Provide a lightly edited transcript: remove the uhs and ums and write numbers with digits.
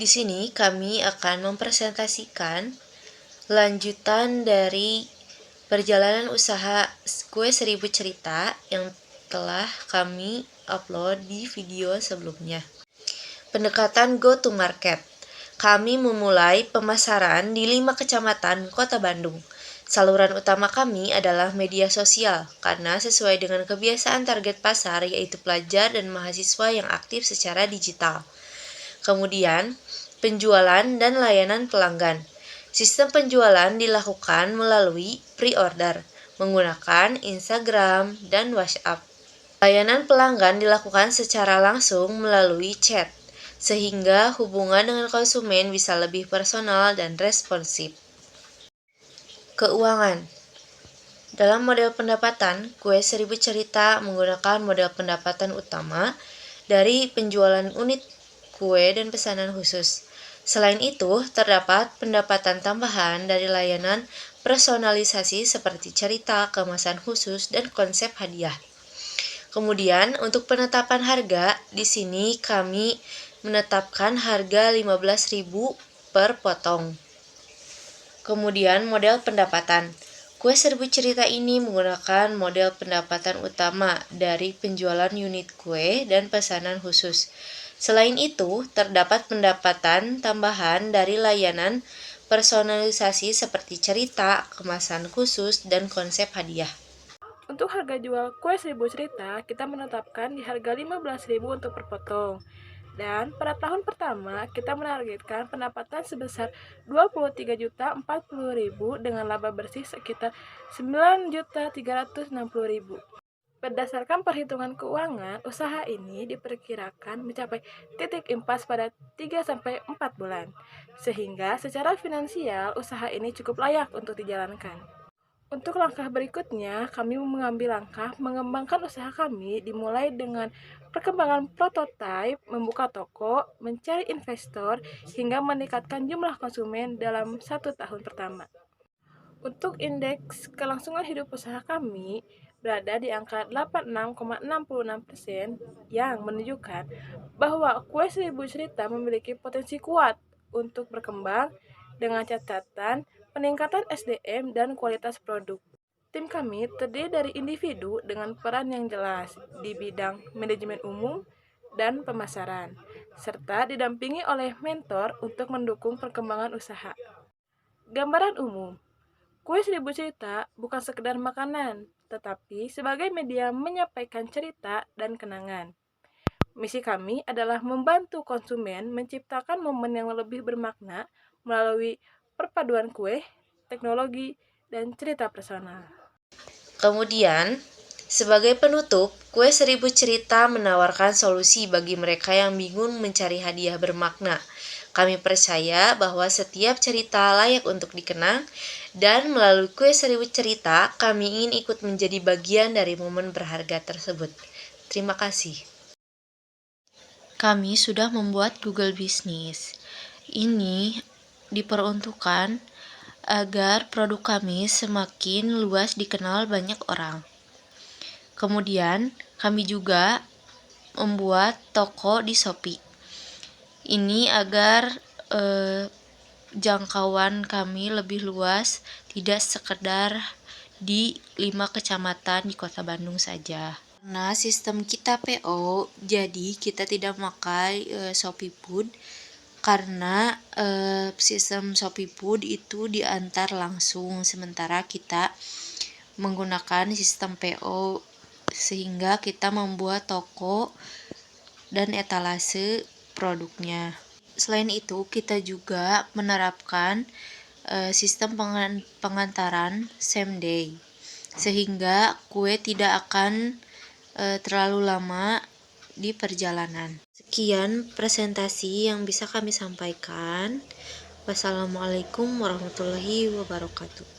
sini kami akan mempresentasikan lanjutan dari perjalanan usaha Kue Seribu Cerita yang telah kami upload di video sebelumnya. Pendekatan go to market. Kami memulai pemasaran di 5 kecamatan Kota Bandung. Saluran utama kami adalah media sosial, karena sesuai dengan kebiasaan target pasar yaitu pelajar dan mahasiswa yang aktif secara digital. Kemudian, penjualan dan layanan pelanggan. Sistem penjualan dilakukan melalui pre-order, menggunakan Instagram dan WhatsApp. Layanan pelanggan dilakukan secara langsung melalui chat, sehingga hubungan dengan konsumen bisa lebih personal dan responsif. Keuangan. Dalam model pendapatan, Kue Seribu Cerita menggunakan model pendapatan utama dari penjualan unit kue dan pesanan khusus. Selain itu, terdapat pendapatan tambahan dari layanan personalisasi seperti cerita, kemasan khusus, dan konsep hadiah. Kemudian, untuk penetapan harga, di sini kami menetapkan harga 15.000 per potong. Kemudian, model pendapatan. Kue Seribu Cerita ini menggunakan model pendapatan utama dari penjualan unit kue dan pesanan khusus. Selain itu, terdapat pendapatan tambahan dari layanan personalisasi seperti cerita, kemasan khusus, dan konsep hadiah. Untuk harga jual kue Seribu Cerita, kita menetapkan di harga 15.000 untuk per potong. Dan pada tahun pertama, kita menargetkan pendapatan sebesar 23.040.000 dengan laba bersih sekitar 9.360.000. Berdasarkan perhitungan keuangan, usaha ini diperkirakan mencapai titik impas pada 3-4 bulan. Sehingga secara finansial, usaha ini cukup layak untuk dijalankan. Untuk langkah berikutnya, kami mengambil langkah mengembangkan usaha kami dimulai dengan perkembangan prototipe, membuka toko, mencari investor, hingga meningkatkan jumlah konsumen dalam 1 tahun pertama. Untuk indeks kelangsungan hidup usaha kami berada di angka 86,66% yang menunjukkan bahwa Kue Seribu Cerita memiliki potensi kuat untuk berkembang dengan catatan peningkatan SDM dan kualitas produk. Tim kami terdiri dari individu dengan peran yang jelas di bidang manajemen umum dan pemasaran, serta didampingi oleh mentor untuk mendukung perkembangan usaha. Gambaran umum, Kue Seribu Cerita bukan sekedar makanan, tetapi sebagai media menyampaikan cerita dan kenangan. Misi kami adalah membantu konsumen menciptakan momen yang lebih bermakna melalui perpaduan kue, teknologi, dan cerita personal. Kemudian, sebagai penutup, Kue Seribu Cerita menawarkan solusi bagi mereka yang bingung mencari hadiah bermakna. Kami percaya bahwa setiap cerita layak untuk dikenang, dan melalui Kue Seribu Cerita, kami ingin ikut menjadi bagian dari momen berharga tersebut. Terima kasih. Kami sudah membuat Google Business. Ini diperuntukkan agar produk kami semakin luas dikenal banyak orang. Kemudian, kami juga membuat toko di Shopee. Ini agar jangkauan kami lebih luas, tidak sekedar di 5 kecamatan di Kota Bandung saja. Karena sistem kita PO, jadi kita tidak memakai Shopee Food karena sistem Shopee Food itu diantar langsung, sementara kita menggunakan sistem PO sehingga kita membuat toko dan etalase produknya. Selain itu, kita juga menerapkan sistem pengantaran same day, sehingga kue tidak akan terlalu lama di perjalanan. Sekian presentasi yang bisa kami sampaikan. Wassalamualaikum warahmatullahi wabarakatuh.